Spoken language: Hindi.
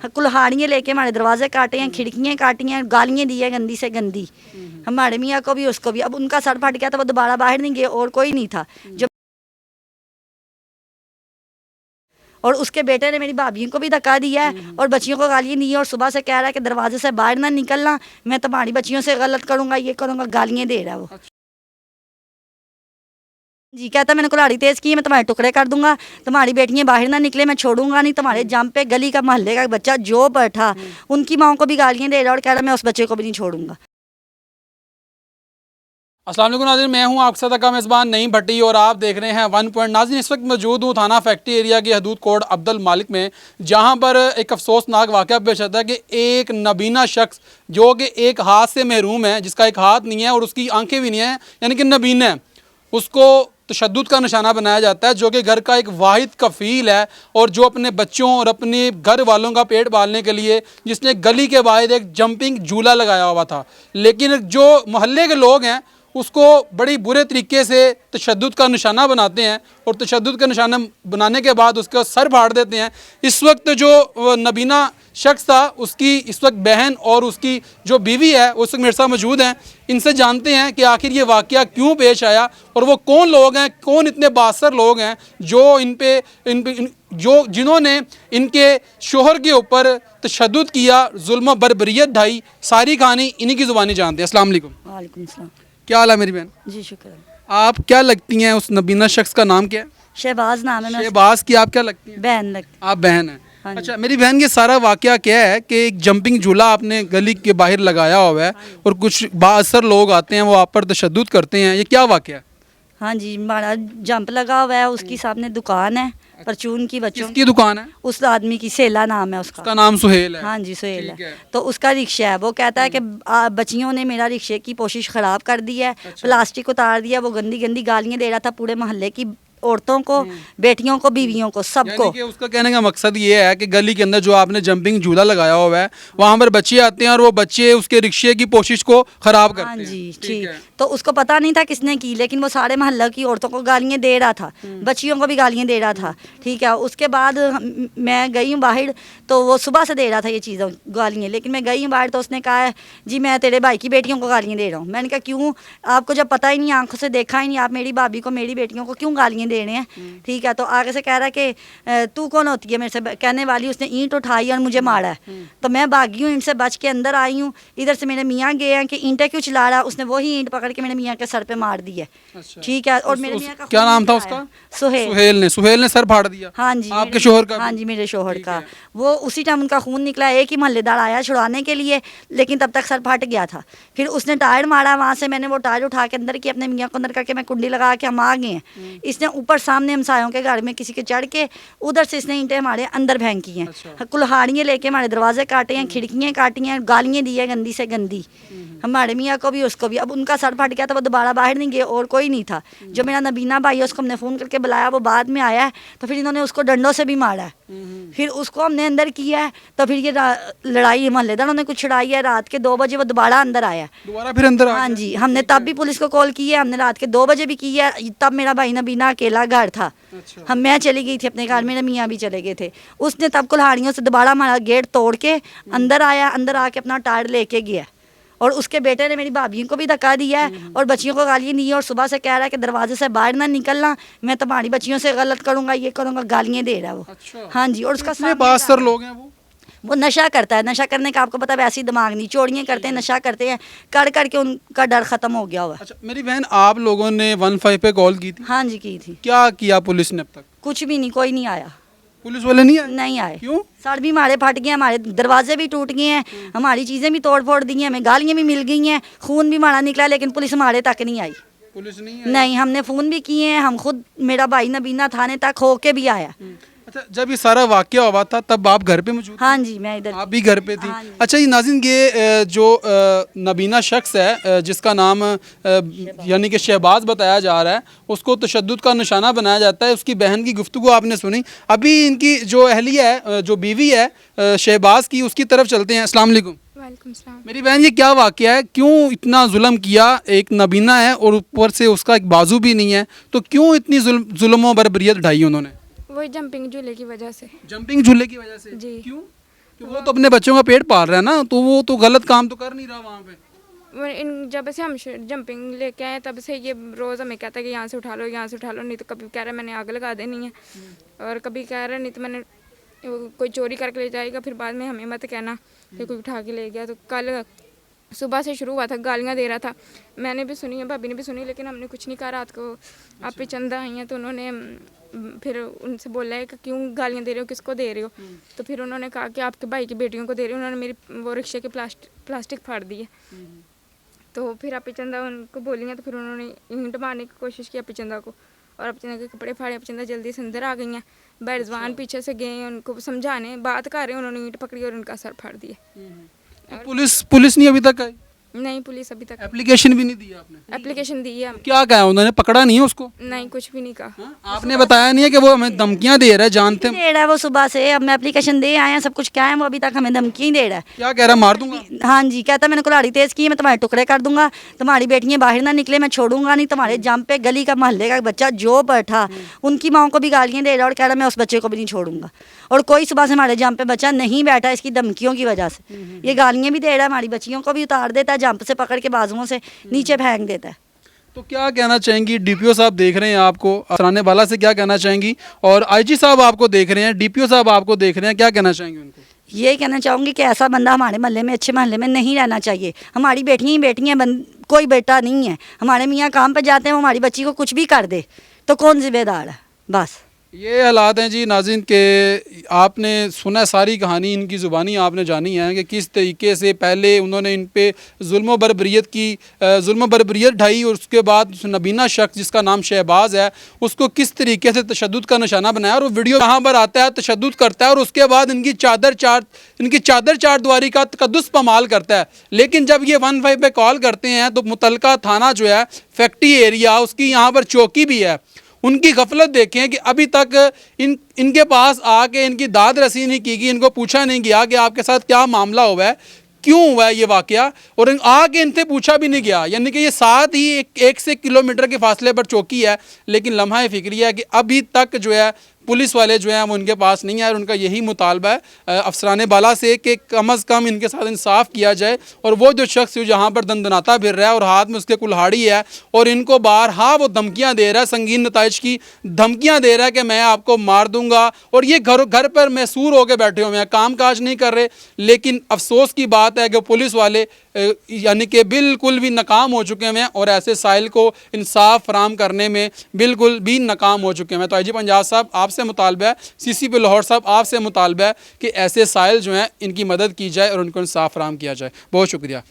कुल्हाड़ियाँ लेके हमारे दरवाजे काटे हैं, खिड़कियाँ काटी हैं, गालियाँ दी है गंदी से गंदी, हमारे मियाँ को भी उसको भी। अब उनका सर फट गया तो वो दोबारा बाहर नहीं गए और कोई नहीं था जो, और उसके बेटे ने मेरी भाभी को भी धक्का दिया है और बच्चियों को गालियाँ दी है और सुबह से कह रहा है कि दरवाजे से बाहर ना निकलना, मैं तुम्हारी बच्चियों से गलत करूँगा, ये करूँगा, गालियाँ दे रहा है वो। जी कहता मैंने कुल्हाड़ी तेज की है, मैं तुम्हारे टुकड़े कर दूंगा, तुम्हारी बेटियां बाहर ना निकले, मैं छोड़ूंगा नहीं, तुम्हारे जम पे गली का मोहल्ले का बच्चा जो बैठा उनकी माओ को भी गालियाँ दे रहा और कह रहा मैं उस बच्चे को भी नहीं छोड़ूंगा। अस्सलाम वालेकुम नाज़रीन, मैं हूं आपके साथ का मेज़बान नईम भट्टी और आप देख रहे हैं 1 पॉइंट। नाज़रीन इस वक्त मौजूद हूं थाना फैक्ट्री एरिया के हदूद कोट अब्दुल मालिक में, जहां पर एक अफसोसनाक वाक़या पेश आता है कि एक नबीना शख्स जो कि एक हाथ से महरूम है, जिसका एक हाथ नहीं है और उसकी आंखें भी नहीं है, यानी कि नबीना है, उसको तशद्दुद का निशाना बनाया जाता है, जो कि घर का एक वाहिद कफ़ील है और जो अपने बच्चों और अपने घर वालों का पेट पालने के लिए जिसने गली के बाहर एक जंपिंग झूला लगाया हुआ था। लेकिन जो मोहल्ले के लोग हैं उसको बड़ी बुरे तरीके से तशद्दुद का निशाना बनाते हैं और तशद्दुद का निशाना बनाने के बाद उसका सर फाड़ देते हैं। इस वक्त जो नबीना शख्स था उसकी इस वक्त बहन और उसकी जो बीवी है उस वक्त मेरे साथ मौजूद हैं। इनसे जानते हैं कि आखिर ये वाक़या क्यों पेश आया और वो कौन लोग हैं, कौन इतने बासर लोग हैं जो जिन्होंने इनके शोहर के ऊपर तशद्दुद किया, जुल्म बर्बरियत ढाई। सारी कहानी इन्हीं की ज़ुबानी जानते हैं। अस्सलाम वालेकुम। वालेकुम सलाम। क्या हाल है मेरी बहन? जी शुक्र। आप क्या लगती हैं, उस नबीना शख्स का नाम क्या है? शहबाज नाम है। शहबाज की आप क्या लगती हैं? बहन लगती। आप बहन हैं। हाँ जी। अच्छा मेरी बहन, ये सारा वाकया क्या है कि एक जंपिंग झूला आपने गली के बाहर लगाया हुआ है और कुछ बाअसर लोग आते हैं वो आप पर तशद्दुद करते हैं, ये क्या वाकया है? हाँ जी, हमारा जंप लगा हुआ है, उसकी सामने दुकान है परचून की, बच्चों किसकी दुकान है? उस आदमी की, सेला नाम है उसका। उसका नाम सुहेल है। हाँ जी सुहेल ठीक है। है। तो उसका रिक्शा है, वो कहता है कि बच्चियों ने मेरा रिक्शे की कोशिश ख़राब कर दी है, प्लास्टिक उतार दिया, वो गंदी गंदी गालियाँ दे रहा था पूरे मोहल्ले की औरतों को, बेटियों को, बीवियों को, सबको। यानी कि उसका कहने का मकसद ये है कि गली के अंदर जो आपने जंपिंग झूला लगाया हुआ है वहाँ पर बच्चे आते हैं और वो बच्चे उसके रिक्शे की कोशिश को ख़राब करते हाँ हैं। जी ठीक ठीक। है। तो उसको पता नहीं था किसने की, लेकिन वो सारे मोहल्ले की औरतों को गालियाँ दे रहा था, बच्चियों को भी गालियाँ दे रहा था। ठीक है, उसके बाद मैं गई हूँ बाहर, तो वो सुबह से दे रहा था ये चीज़ें गालियाँ, लेकिन मैं गई हूँ बाहर तो उसने कहा है जी मैं तेरे भाई की बेटियों को गालियाँ दे रहा हूँ। मैंने कहा क्यों, आपको जब पता ही नहीं, आंखों से देखा ही नहीं, आप मेरी भाभी को, मेरी बेटियों को क्यों गालियाँ दे रहे हैं? ठीक है, तो आगे से कह रहा है कि तू कौन होती है मेरे से कहने वाली, उसने ईंट उठाई और मुझे मारा है। तो मैं भागी हूँ, इनसे बच के अंदर आई हूँ, इधर से मेरे मियाँ गए हैं कि ईंटें क्यों चला रहा है, उसने वही ईंट पकड़ के मेरे मियाँ के सर पे मार दी है। अच्छा। ठीक है, और मेरे मियाँ का क्या खून नाम था निकला उसका? है। सुहेल। सुहेल ने सर फाड़ दिया। हाँ जी आपके मेरे- शोहर का हाँ भी? जी मेरे शोहर ठीक का। है। वो उसी टाइम उनका खून निकला, एक ही मोहल्लेदार आया छुड़ाने के लिए, लेकिन तब तक सर फट गया था। फिर उसने टायर मारा, वहाँ से मैंने वो टायर उठा के अंदर की, अपने मियाँ को अंदर करके मैं कुंडी लगा के हम आ गए हैं। इसने ऊपर सामने हमसायों के घर में किसी के चढ़ के उधर से इसने ईंटें हमारे अंदर फेंकी हैं। अच्छा। कुल्हाड़ियाँ लेके हमारे दरवाजे काटे हैं, खिड़कियाँ काटी हैं, गालियाँ दी है गंदी से गंदी, हमारे मियाँ को भी उसको भी। अब उनका सर फट गया तो वो दोबारा बाहर नहीं गए और कोई नहीं था। जो मेरा नबीना भाई है उसको हमने फ़ोन करके बुलाया, वो बाद में आया है, तो फिर इन्होंने उसको डंडों से भी मारा है। फिर उसको हमने अंदर किया है, तो फिर ये लड़ाई मोहल्लेदारों ने कुछ छुड़ाई है। रात के 2 बजे वो दोबारा अंदर आया है। दोबारा फिर अंदर आ हाँ गया? जी, हमने तब भी पुलिस को कॉल की है, हमने रात के 2 बजे भी की है, तब मेरा भाई नबीना अकेला घर था। अच्छा। मैं चली गई थी अपने घर, मेरे मियाँ भी चले गए थे। उसने तब कुल्हाड़ियों से दोबारा हमारा गेट तोड़ के अंदर आया, अंदर आके अपना टायर लेके गया और उसके बेटे ने मेरी भाभी को भी धक्का दिया है और बच्चियों को गालियाँ दी है और सुबह से कह रहा है कि दरवाजे से बाहर ना निकलना, मैं तुम्हारी बच्चियों से गलत करूँगा, ये करूँगा, गालियाँ दे रहा है वो। अच्छा। हाँ जी, और उसका इतने बासर लोग हैं वो नशा करता है। नशा करने का आपको पता है, वैसे ही दिमाग नहीं, चोरियाँ करते हैं, नशा करते हैं, कर करके उनका डर खत्म हो गया हुआ है। अच्छा मेरी बहन, आप लोगों ने 15 पे कॉल की थी? हाँ जी की थी। क्या किया पुलिस ने अब तक? कुछ भी नहीं, कोई नहीं आया। पुलिस वाले नहीं आए? नहीं आए। क्यों? सर भी हमारे फट गए, हमारे दरवाजे भी टूट गए हैं, हमारी चीज़ें भी तोड़ फोड़ दी हैं, हमें गालियाँ भी मिल गई हैं, खून भी हमारा निकला, लेकिन पुलिस हमारे तक नहीं आई। पुलिस नहीं आई? नहीं, हमने फ़ोन भी किए हैं, हम खुद, मेरा भाई नबीना थाने तक होके भी आया। अच्छा जब ये सारा वाकया हुआ था तब आप घर पे मौजूद थे? हाँ जी मैं इधर। आप भी घर पे थी? हाँ जी। अच्छा ये नाज़रीन, ये जो नबीना शख्स है जिसका नाम यानी कि शहबाज बताया जा रहा है, उसको तशद्दुद का निशाना बनाया जाता है। उसकी बहन की गुफ्तगू आपने सुनी। अभी इनकी जो अहलिया है, जो बीवी है शहबाज की, उसकी तरफ चलते हैं। अस्सलाम वालेकुम। वालेकुम सलाम। मेरी बहन, ये क्या वाकया है, क्यों इतना जुल्म किया? एक नबीना है और ऊपर से उसका एक बाजू भी नहीं है, तो क्यों इतनी जुल्म और बर्बरियत ढाई उन्होंने? वही जंपिंग झूले की वजह से। जंपिंग झूले की वजह से? जी। क्यों? कि वो तो अपने बच्चों का पेट पाल रहा है ना, तो वो तो गलत काम तो कर नहीं रहा वहाँ पे। जब से हम जंपिंग लेके आए तब से ये रोज़ हमें कहता है कि यहाँ से उठा लो, यहाँ से उठा लो, नहीं तो कभी कह रहा है मैंने आग लगा देनी है, और कभी कह रहा है नहीं तो मैंने कोई चोरी करके ले जाएगा, फिर बाद में हमें मत कहना कि कोई उठा के ले गया। तो कल सुबह से शुरू हुआ था, गालियाँ दे रहा था, मैंने भी सुनी है, भाभी ने भी सुनी, लेकिन हमने कुछ नहीं कहा। रात को आप पे चंदा आई हैं तो उन्होंने फिर उनसे बोला है कि क्यों गालियाँ दे रहे हो, किसको दे रहे हो। तो फिर उन्होंने कहा कि आपके भाई की बेटियों को दे रहे हो। उन्होंने मेरी वो रिक्शे के प्लास्टिक फाड़ दी है। तो फिर अपी चंदा उनको बोली हैं, तो फिर उन्होंने ईंट मारने की कोशिश की अपी चंदा को, और अपी चंदा के कपड़े फाड़े। अपी चंदा जल्दी से अंदर आ गई हैं, बैरजवान पीछे से गए हैं उनको समझाने, बात कर रहे हैं, उन्होंने ईंट पकड़ी और उनका सर फाड़ दिया। पुलिस नहीं अभी तक आई? नहीं, पुलिस अभी तक एप्लीकेशन भी नहीं दिया आपने? एप्लीकेशन दी है। क्या कहा उन्होंने, पकड़ा नहीं है उसको? नहीं, कुछ भी नहीं कहा। हाँ? आपने बताया नहीं है कि वो हमें धमकियां दे रहा है, जानते हैं? दे रहा है वो सुबह से, अब मैं एप्लीकेशन दे आए हैं, सब कुछ क्या है, वो अभी तक हमें धमकी ही दे रहा है। क्या कह रहा है, मार दूंगा? हाँ जी, कहता मैंने कुल्हाड़ी तेज की है, मैं तुम्हारे टुकड़े कर दूंगा, तुम्हारी बेटियां बाहर ना निकले, मैं छोड़ूंगा नहीं। तुम्हारे जम पे गली का मोहल्ले का बच्चा जो बैठा, उनकी माओ को भी गालियां दे रहा है और कह रहा मैं उस बच्चे को भी नहीं छोड़ूंगा। और कोई सुबह से हमारे जम पे बच्चा नहीं बैठा इसकी धमकियों की वजह से। ये गालियां भी दे रहा है, हमारी बच्चियों को भी उतार देता है, जंप से पकड़ के बाजुओं से नीचे फेंक देता है। तो क्या कहना चाहेंगी, डीपीओ साहब देख रहे हैं आपको, अफसराने वाला से क्या कहना चाहेंगी, और आईजी साहब आपको देख रहे हैं, डीपीओ साहब आपको देख रहे हैं, क्या कहना चाहेंगे उनको? ये कहना चाहूँगी कि ऐसा बंदा हमारे मोहल्ले में, अच्छे मोहल्ले में नहीं रहना चाहिए। हमारी बेटियाँ ही बेटियाँ, कोई बेटा नहीं है। हमारे मियाँ काम पे जाते हैं, वो हमारी बच्ची को कुछ भी कर दे तो कौन जिम्मेदार है? बस ये हालात हैं जी नाज़रीन के, आपने सुना सारी कहानी, इनकी ज़ुबानी आपने जानी है कि किस तरीके से पहले उन्होंने इन पे जुल्म बरबरीत ढाई, और उसके बाद नबीना शख्स जिसका नाम शहबाज है उसको किस तरीके से तशद्दुद का निशाना बनाया। और वो वीडियो यहाँ पर आता है, तशद्दुद करता है, और उसके बाद इनकी चादर चार द्वारी का तकद्दुस पमाल करता है। लेकिन जब ये 15 पे कॉल करते हैं तो मुतलका थाना जो है फैक्ट्री एरिया, उसकी यहाँ पर चौकी भी है, उनकी गफलत देखें कि अभी तक इनके पास आके इनकी दाद रसी नहीं की गई, इनको पूछा नहीं गया कि आपके साथ क्या मामला हुआ है, क्यों हुआ है ये वाकया, और आके इनसे पूछा भी नहीं गया। यानी कि ये साथ ही एक से किलोमीटर के फासले पर चौकी है, लेकिन लम्हा फिक्री है कि अभी तक जो है पुलिस वाले जो हैं वो इनके पास नहीं आए। और उनका यही मुतालबा है अफसराने बाला से कि कम अज़ कम इनके साथ इंसाफ किया जाए। और वो जो शख्स जहाँ पर दंदनाता फिर रहा है और हाथ में उसके कुल्हाड़ी है और इनको बारहा वो धमकियाँ दे रहा है, संगीन नताइज की धमकियाँ दे रहा है कि मैं आपको मार दूंगा, और ये घर पर मैसूर होकर बैठे हुए हैं, काम काज नहीं कर रहे। लेकिन अफसोस की बात है कि पुलिस वाले यानी कि बिल्कुल भी नाकाम हो चुके हैं और ऐसे साहिल को इंसाफ फराम करने में बिल्कुल भी नाकाम हो चुके हैं। तो आईजी पंजाब साहब आपसे मुतालबा है, CCP लाहौर साहब आपसे मुतालबा है कि ऐसे साहिल जो हैं इनकी मदद की जाए और उनको इंसाफ फराम किया जाए। बहुत शुक्रिया।